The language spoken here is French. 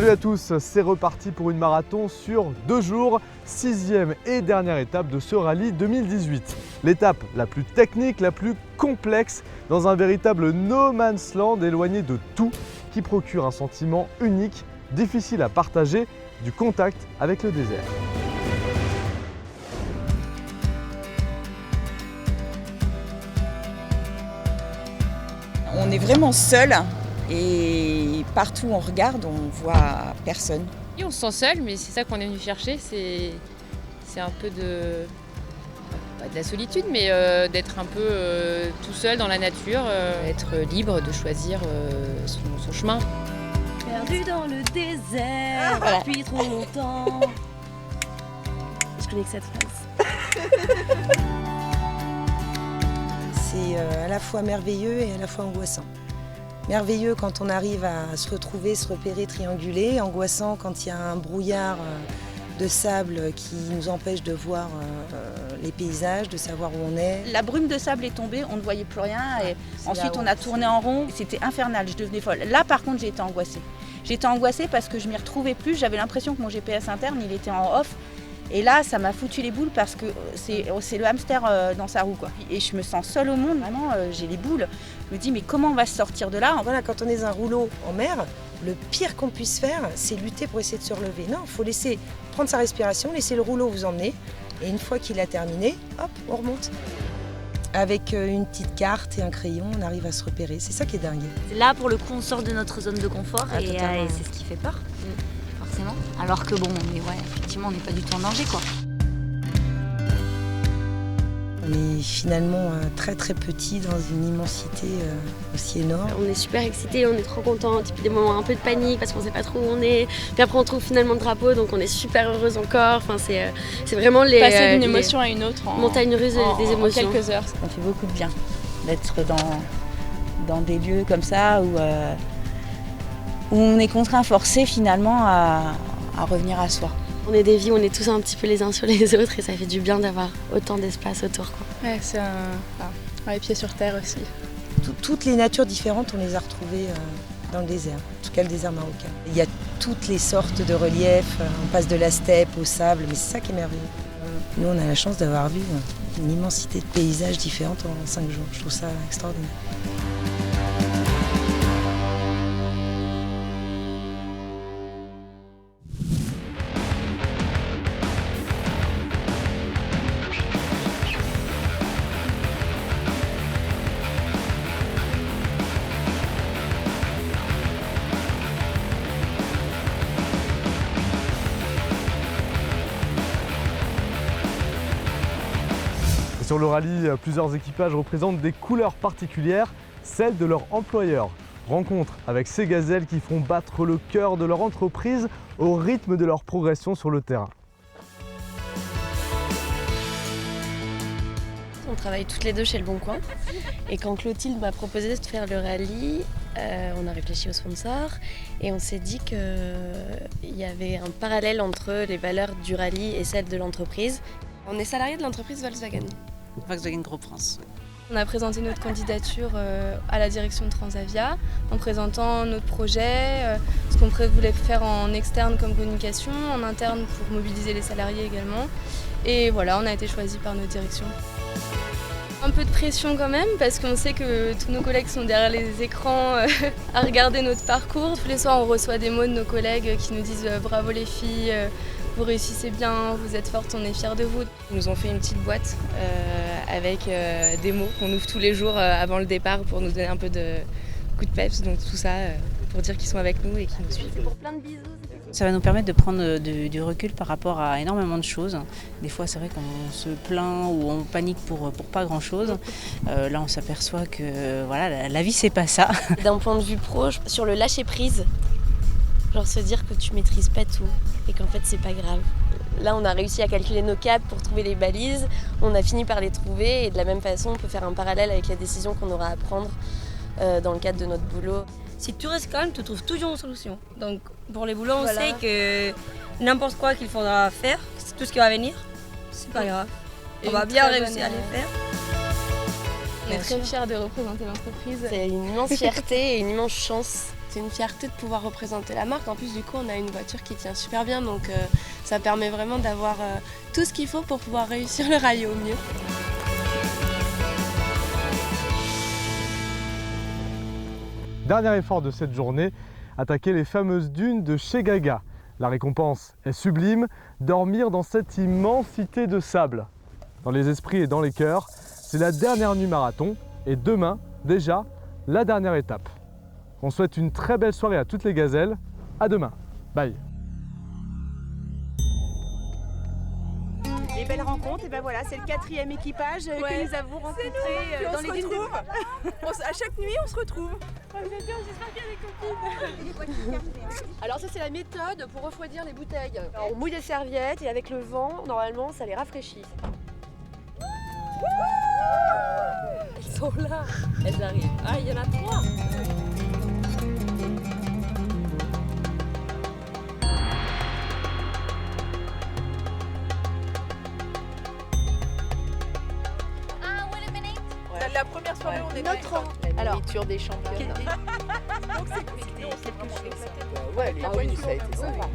Salut à tous, c'est reparti pour une marathon sur 2 jours, 6e et dernière étape de ce rallye 2018. L'étape la plus technique, la plus complexe, dans un véritable no man's land éloigné de tout, qui procure un sentiment unique, difficile à partager, du contact avec le désert. On est vraiment seul et partout où on regarde, on voit personne. Et on se sent seul, mais c'est ça qu'on est venu chercher, c'est un peu pas de la solitude, mais d'être un peu tout seul dans la nature, être libre de choisir son chemin. Perdu dans le désert depuis trop longtemps. Je connais que cette phrase. C'est à la fois merveilleux et à la fois angoissant. Merveilleux quand on arrive à se retrouver, se repérer, trianguler. Angoissant quand il y a un brouillard de sable qui nous empêche de voir les paysages, de savoir où on est. La brume de sable est tombée, on ne voyait plus rien et ensuite on a tourné en rond. C'était infernal, je devenais folle. Là par contre j'ai été angoissée. J'étais angoissée parce que je m'y retrouvais plus, j'avais l'impression que mon GPS interne il était en off. Et là, ça m'a foutu les boules parce que c'est le hamster dans sa roue, quoi. Et je me sens seule au monde, vraiment, j'ai les boules. Je me dis, mais comment on va se sortir de là ? Voilà, quand on est dans un rouleau en mer, le pire qu'on puisse faire, c'est lutter pour essayer de se relever. Non, il faut laisser prendre sa respiration, laisser le rouleau vous emmener. Et une fois qu'il a terminé, hop, on remonte. Avec une petite carte et un crayon, on arrive à se repérer. C'est ça qui est dingue. Là, pour le coup, on sort de notre zone de confort et totalement. c'est ce qui fait peur. Forcément. Alors que bon, mais ouais, effectivement, on n'est pas du tout en danger, quoi. On est finalement très très petit dans une immensité aussi énorme. On est super excités, on est trop contents, puis des moments un peu de panique parce qu'on sait pas trop où on est. Puis après on trouve finalement le drapeau, donc on est super heureuse encore. Enfin, c'est vraiment les passer d'une émotion à une autre en montagnes russes des émotions. En quelques heures. Ça fait beaucoup de bien d'être dans des lieux comme ça où on est contraint, forcé finalement à revenir à soi. On est des vies, on est tous un petit peu les uns sur les autres et ça fait du bien d'avoir autant d'espace autour, quoi. Ouais, c'est les pieds sur terre aussi. Toutes les natures différentes, on les a retrouvées dans le désert, en tout cas le désert marocain. Il y a toutes les sortes de reliefs, on passe de la steppe au sable, mais c'est ça qui est merveilleux. Nous, on a la chance d'avoir vu une immensité de paysages différents en 5 jours. Je trouve ça extraordinaire. Sur le rallye, plusieurs équipages représentent des couleurs particulières, celles de leur employeur. Rencontre avec ces gazelles qui font battre le cœur de leur entreprise au rythme de leur progression sur le terrain. On travaille toutes les deux chez Le Bon Coin et quand Clotilde m'a proposé de faire le rallye, on a réfléchi aux sponsors et on s'est dit qu'il y avait un parallèle entre les valeurs du rallye et celles de l'entreprise. On est salarié de l'entreprise Volkswagen. Volkswagen Group France. On a présenté notre candidature à la direction de Transavia en présentant notre projet, ce qu'on voulait faire en externe comme communication, en interne pour mobiliser les salariés également. Et voilà, on a été choisis par notre direction. Un peu de pression quand même parce qu'on sait que tous nos collègues sont derrière les écrans à regarder notre parcours. Tous les soirs on reçoit des mots de nos collègues qui nous disent bravo les filles, vous réussissez bien, vous êtes fortes, on est fiers de vous. Ils nous ont fait une petite boîte avec des mots qu'on ouvre tous les jours avant le départ pour nous donner un peu de coup de peps. Donc tout ça pour dire qu'ils sont avec nous et qu'ils nous suivent. Pour plein de bisous. Ça va nous permettre de prendre du recul par rapport à énormément de choses. Des fois, c'est vrai qu'on se plaint ou on panique pour pas grand-chose. Là, on s'aperçoit que voilà, la vie, c'est pas ça. D'un point de vue pro, sur le lâcher prise, genre se dire que tu maîtrises pas tout et qu'en fait c'est pas grave. Là, on a réussi à calculer nos caps pour trouver les balises, on a fini par les trouver et de la même façon, on peut faire un parallèle avec la décision qu'on aura à prendre dans le cadre de notre boulot. Si tu restes calme, tu trouves toujours une solution. Donc pour les boulots, on sait que n'importe quoi qu'il faudra faire, tout ce qui va venir, c'est pas grave. On va bien réussir à les faire. On est très fiers de représenter l'entreprise. C'est une immense fierté et une immense chance c'était une fierté de pouvoir représenter la marque. En plus, du coup, on a une voiture qui tient super bien, donc ça permet vraiment d'avoir tout ce qu'il faut pour pouvoir réussir le rallye au mieux. Dernier effort de cette journée, attaquer les fameuses dunes de chez Gaga. La récompense est sublime, dormir dans cette immensité de sable. Dans les esprits et dans les cœurs, c'est la dernière nuit marathon et demain, déjà, la dernière étape. On souhaite une très belle soirée à toutes les gazelles. À demain. Bye. Les belles rencontres, et ben voilà, c'est le 4e équipage que nous avons rencontré dans les dunes de... À chaque nuit, on se retrouve. J'espère qu'il y a des copines. Alors ça, c'est la méthode pour refroidir les bouteilles. Alors, on mouille les serviettes et avec le vent, normalement, ça les rafraîchit. Elles sont là, elles arrivent. Ah, il y en a 3. La première soirée, on est notre la nourriture des championnes. Donc c'est cool. On s'est plus Ouais, les ça a été sympa.